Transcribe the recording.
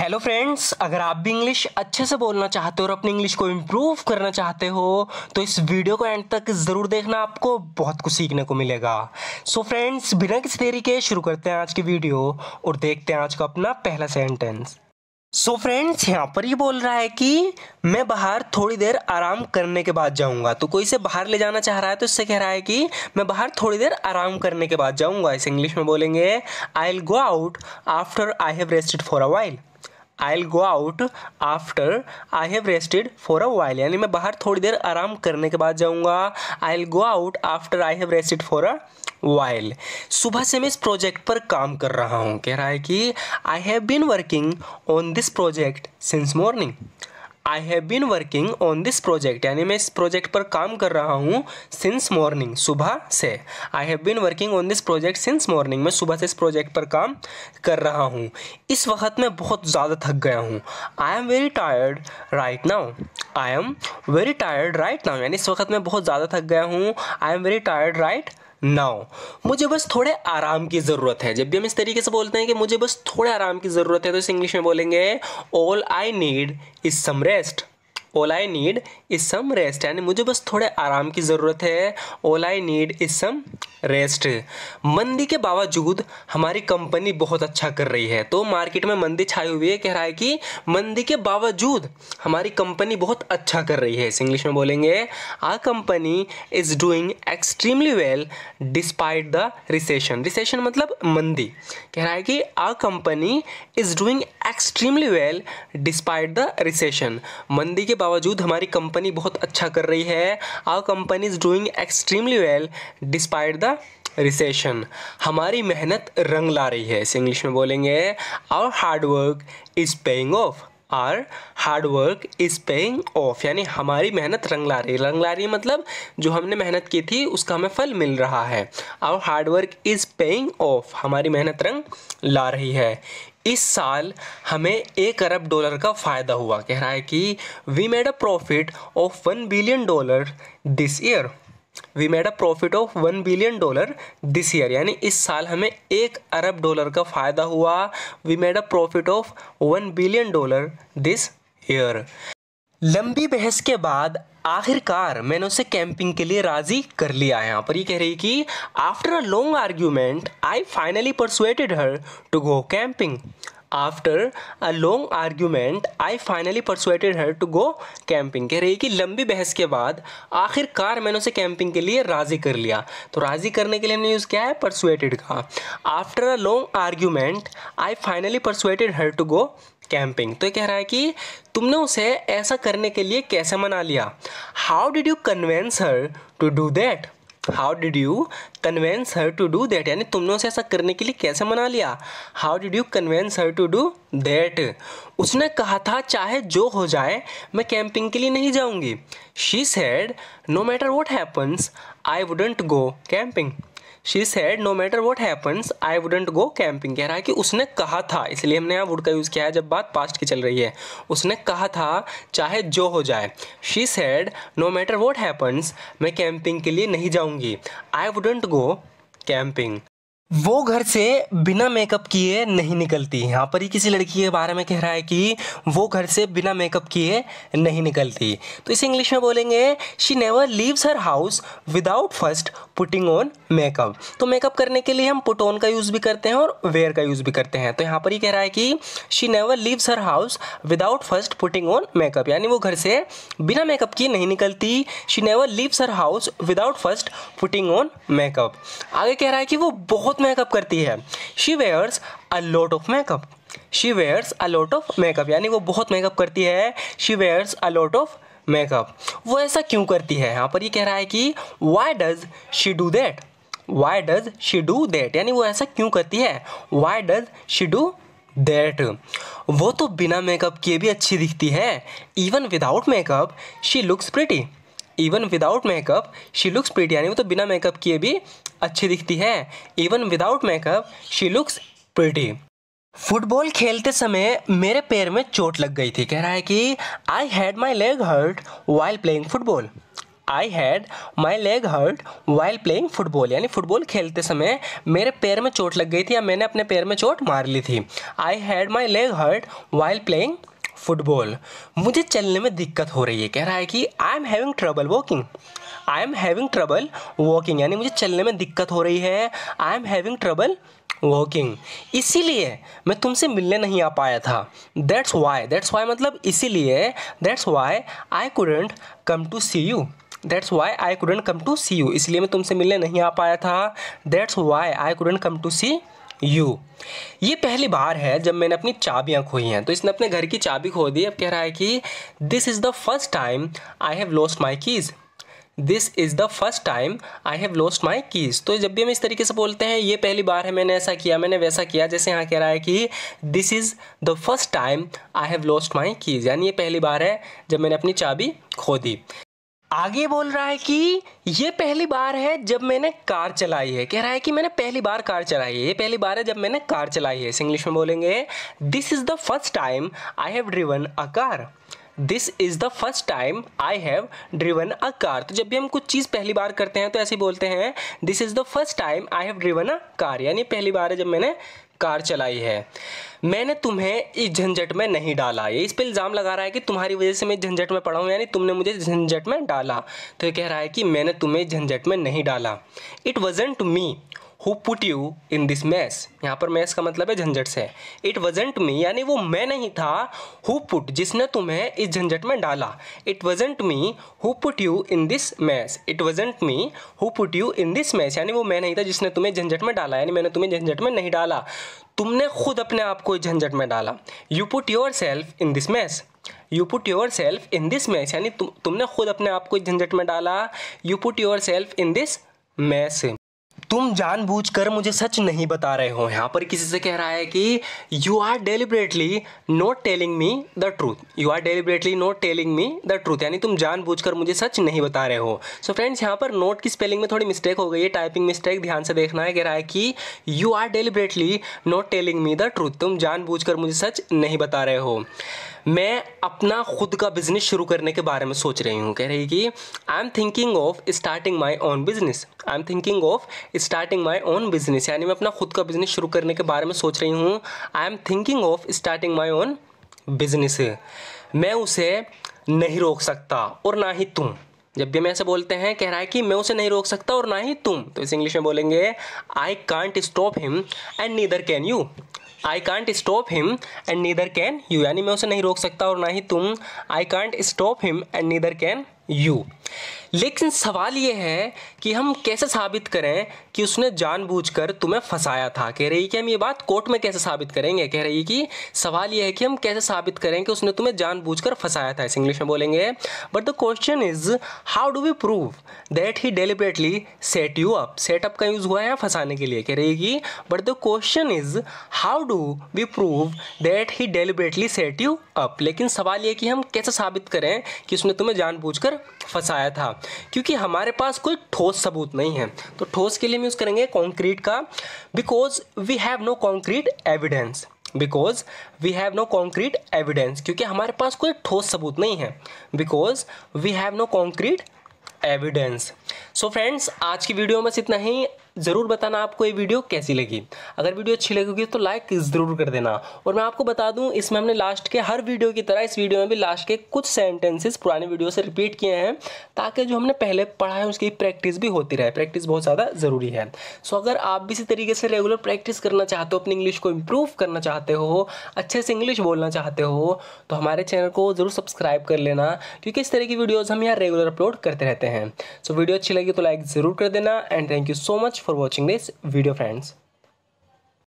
Hello friends, अगर आप भी इंग्लिश अच्छे से बोलना चाहते हो और अपनी इंग्लिश को इम्प्रूव करना चाहते हो तो इस वीडियो को एंड तक ज़रूर देखना, आपको बहुत कुछ सीखने को मिलेगा। सो फ्रेंड्स, बिना किसी देरी के शुरू करते हैं आज की वीडियो और देखते हैं आज का अपना पहला सेंटेंस। सो फ्रेंड्स, यहाँ पर ये बोल रहा है कि मैं बाहर थोड़ी देर आराम करने के बाद जाऊँगा। तो कोई से बाहर ले जाना चाह रहा है तो इससे कह रहा है कि मैं बाहर थोड़ी देर आराम करने के बाद जाऊँगा। इसे इंग्लिश में बोलेंगे I will go out after I have rested for a while. I'll go out after I have rested for a while, यानी मैं बाहर थोड़ी देर आराम करने के बाद जाऊँगा। I'll go out after I have rested for a while। सुबह से मैं इस प्रोजेक्ट पर काम कर रहा हूँ। कह रहा है कि I have been working on this project since morning। I have been working on this project, यानी मैं इस प्रोजेक्ट पर काम कर रहा हूँ सिंस मॉर्निंग, सुबह से। I have been working on this project since morning, मैं सुबह से इस प्रोजेक्ट पर काम कर रहा हूँ। इस वक्त मैं बहुत ज़्यादा थक गया हूँ। I am very tired right now. I am very tired right now, यानी इस वक्त मैं बहुत ज़्यादा थक गया हूँ। I am very tired right now. मुझे बस थोड़े आराम की ज़रूरत है। जब भी हम इस तरीके से बोलते हैं कि मुझे बस थोड़े आराम की ज़रूरत है तो इस इंग्लिश में बोलेंगे all I need is some rest. All I need is some rest, यानी मुझे बस थोड़े आराम की ज़रूरत है। All I need is some rest. मंदी के बावजूद हमारी कंपनी बहुत अच्छा कर रही है। तो मार्केट में मंदी छाई हुई है, कह रहा है कि मंदी के बावजूद हमारी कंपनी बहुत अच्छा कर रही है। इस इंग्लिश में बोलेंगे our company is doing extremely well despite the recession. Recession मतलब मंदी। कह रहा है कि our company is doing extremely well despite the recession. मंदी के बावजूद हमारी कंपनी बहुत अच्छा कर रही है। Our company is doing extremely well despite the recession. हमारी मेहनत रंग ला रही है। इस इंग्लिश में बोलेंगे our hard work is paying off. Our hard work is paying off, यानी हमारी मेहनत रंग ला रही है। रंग ला रही है मतलब जो हमने मेहनत की थी उसका हमें फल मिल रहा है। Our hard work is paying off, हमारी मेहनत रंग ला रही है। इस साल हमें $1 अरब का फ़ायदा हुआ। कह रहा है कि we made a profit of $1 billion this year. We made a profit of $1 billion this year, यानी इस साल हमें $1 अरब का फ़ायदा हुआ। We made a profit of $1 billion this year. लंबी बहस के बाद आखिरकार मैंने उसे कैंपिंग के लिए राजी कर लिया। यहाँ पर ये कह रही कि after a long argument I finally persuaded her to go camping. After a long argument I finally persuaded her to go camping. कह रही कि लंबी बहस के बाद आखिरकार मैंने उसे कैंपिंग के लिए राजी कर लिया। तो राजी करने के लिए हमने यूज़ किया है परसुएटेड का। After a long argument I finally persuaded her to go camping. तो ये कह रहा है कि तुमने उसे ऐसा करने के लिए कैसे मना लिया। How did you convince her to do that. How did you convince her to do that, यानी तुमने उसे ऐसा करने के लिए कैसे मना लिया। How did you convince her to do that. उसने कहा था चाहे जो हो जाए मैं कैंपिंग के लिए नहीं जाऊंगी। She said no matter what happens I wouldn't go camping. She said no matter what happens I wouldn't go camping. कह रहा है कि उसने कहा था, इसलिए हमने यहाँ वुड का यूज़ किया है जब बात पास्ट की चल रही है। उसने कहा था चाहे जो हो जाए। She said no matter what happens मैं कैंपिंग के लिए नहीं जाऊँगी। I wouldn't go camping. वो घर से बिना मेकअप किए नहीं निकलती। यहाँ पर ही किसी लड़की के बारे में कह रहा है कि वो घर से बिना मेकअप किए नहीं निकलती। तो इसे इंग्लिश में बोलेंगे she never leaves her house without first putting on makeup. तो मेकअप करने के लिए हम पुट ऑन का यूज़ भी करते हैं और वेयर का यूज़ भी करते हैं। तो यहाँ पर ही कह रहा है कि she never leaves her house without first putting on makeup, यानी वो घर से बिना मेकअप किए नहीं निकलती। She never leaves her house without first putting on makeup. आगे कह रहा है कि वो बहुत मेकअप करती है। She wears a lot of makeup. She wears a lot of makeup, यानी वो बहुत मेकअप करती है। She wears a lot of makeup. वो ऐसा क्यों करती है। यहाँ पर ये कह रहा है कि why does she do that. Why does she do that, यानी वो ऐसा क्यों करती है। Why does she do that. वो तो बिना मेकअप किए भी अच्छी दिखती है। Even without makeup she looks pretty. Even without makeup she looks pretty, यानी वो तो बिना मेकअप किए भी अच्छी दिखती है। Even without makeup she looks pretty. Football खेलते समय मेरे पैर में चोट लग गई थी। कह रहा है कि I had my leg hurt while playing football. I had my leg hurt while playing football, यानी फुटबॉल खेलते समय मेरे पैर में चोट लग गई थी या मैंने अपने पैर में चोट मार ली थी। I had my leg hurt while playing football, मुझे चलने में दिक्कत हो रही है। कह रहा है कि I am having trouble walking, I am having trouble walking, यानी मुझे चलने में दिक्कत हो रही है। I am having trouble walking, इसीलिए मैं तुमसे मिलने नहीं आ पाया था। दैट्स वाई मतलब इसीलिए, that's why I couldn't come to see you, that's why I couldn't come to see you, इसलिए मैं तुमसे मिलने नहीं आ पाया था। That's why I couldn't come to see you. ये पहली बार है जब मैंने अपनी चाबियां खोई हैं, तो इसने अपने घर की चाबी खो दी। अब कह रहा है कि this is the first time I have lost my keys, this is the first time I have lost my keys. तो जब भी हम इस तरीके से बोलते हैं ये पहली बार है, मैंने ऐसा किया, मैंने वैसा किया, जैसे यहाँ कह रहा है कि this is the first time I have lost my keys, यानी ये पहली बार है जब मैंने अपनी चाबी खो दी। आगे बोल रहा है कि ये पहली बार है जब मैंने कार चलाई है। कह रहा है कि मैंने पहली बार कार चलाई है, ये पहली बार है जब मैंने कार चलाई है। इस इंग्लिश में बोलेंगे this is the first time I have driven a car, this is the first time I have driven a car. तो जब भी हम कुछ चीज़ पहली बार करते हैं तो ऐसे बोलते हैं this is the first time I have driven a car, यानी पहली बार है जब मैंने कार चलाई है। मैंने तुम्हें इस झंझट में नहीं डाला, ये इस पर इल्ज़ाम लगा रहा है कि तुम्हारी वजह से मैं झंझट में पड़ा हूँ, यानी तुमने मुझे झंझट में डाला। तो ये कह रहा है कि मैंने तुम्हें झंझट में नहीं डाला। It wasn't me who put you in this mess, यहाँ पर मैस का मतलब है झंझट से। इट वज़न्ट मी यानी वो मैं नहीं था, हु पुट जिसने तुम्हें इस झंझट में डाला। It wasn't me who put you in this mess, it wasn't me who put you in this mess, यानी वो मैं नहीं था जिसने तुम्हें झंझट में डाला, यानी मैंने तुम्हें झंझट में नहीं डाला, तुमने खुद अपने आप को इस झंझट में डाला। You put yourself in this mess, you put yourself in this mess, यानी तुमने खुद अपने आप को इस झंझट में डाला। You put yourself in this mess, तुम जानबूझकर मुझे सच नहीं बता रहे हो। यहाँ पर किसी से कह रहा है कि you are deliberately not telling me the truth, you are deliberately not telling me the truth, यानी तुम जानबूझकर मुझे सच नहीं बता रहे हो। सो फ्रेंड्स, यहाँ पर नोट की स्पेलिंग में थोड़ी मिस्टेक हो गई है, टाइपिंग मिस्टेक, ध्यान से देखना है। कह रहा है कि you are deliberately not telling me the truth, तुम जानबूझकर मुझे सच नहीं बता रहे हो। मैं अपना खुद का बिजनेस शुरू करने के बारे में सोच रही हूँ। कह रही कि I am thinking of starting my own business, I am thinking of starting my own business, यानी मैं अपना खुद का बिजनेस शुरू करने के बारे में सोच रही हूँ। I am thinking of starting my own business, मैं उसे नहीं रोक सकता और ना ही तुम। जब भी हम ऐसे बोलते हैं, कह रहा है कि मैं उसे नहीं रोक सकता और ना ही तुम, तो इस इंग्लिश में बोलेंगे I can't stop him and neither can you, I can't stop him and neither can you, यानी मैं उसे नहीं रोक सकता और ना ही तुम। I can't stop him and neither can you. लेकिन सवाल ये है कि हम कैसे साबित करें कि उसने जानबूझकर तुम्हें फंसाया था। कह रही है कि हम ये बात कोर्ट में कैसे साबित करेंगे। कह रही है कि सवाल ये है कि हम कैसे साबित करें कि उसने तुम्हें जानबूझकर फंसाया था। इस इंग्लिश में बोलेंगे but the question is how do we prove that he deliberately set you up. Setup का यूज़ हुआ है फंसाने के लिए। कह रही है कि but the question is how do we prove that he deliberately set you up. लेकिन सवाल ये कि हम कैसे साबित करें कि उसने तुम्हें जानबूझकर फंसाया था, क्योंकि हमारे पास कोई ठोस सबूत नहीं है। तो ठोस के लिए हम यूज़ करेंगे कॉन्क्रीट का, because we have no concrete evidence, because we have no concrete evidence, क्योंकि हमारे पास कोई ठोस सबूत नहीं है। Because we have no concrete evidence. So friends, आज की वीडियो में बस इतना ही। ज़रूर बताना आपको ये वीडियो कैसी लगी। अगर वीडियो अच्छी लगेगी तो लाइक ज़रूर कर देना। और मैं आपको बता दूं, इसमें हमने लास्ट के हर वीडियो की तरह इस वीडियो में भी लास्ट के कुछ सेंटेंसेस पुराने वीडियो से रिपीट किए हैं, ताकि जो हमने पहले पढ़ा है उसकी प्रैक्टिस भी होती रहे। प्रैक्टिस बहुत ज़्यादा ज़रूरी है। सो अगर आप भी इसी तरीके से रेगुलर प्रैक्टिस करना चाहते हो, अपनी इंग्लिश को इम्प्रूव करना चाहते हो, अच्छे से इंग्लिश बोलना चाहते हो, तो हमारे चैनल को ज़रूर सब्सक्राइब कर लेना, क्योंकि इस तरह की वीडियोज़ हम यहाँ रेगुलर अपलोड करते रहते हैं। सो वीडियो अच्छी लगी तो लाइक ज़रूर कर देना। And thank you so much for watching this video friends।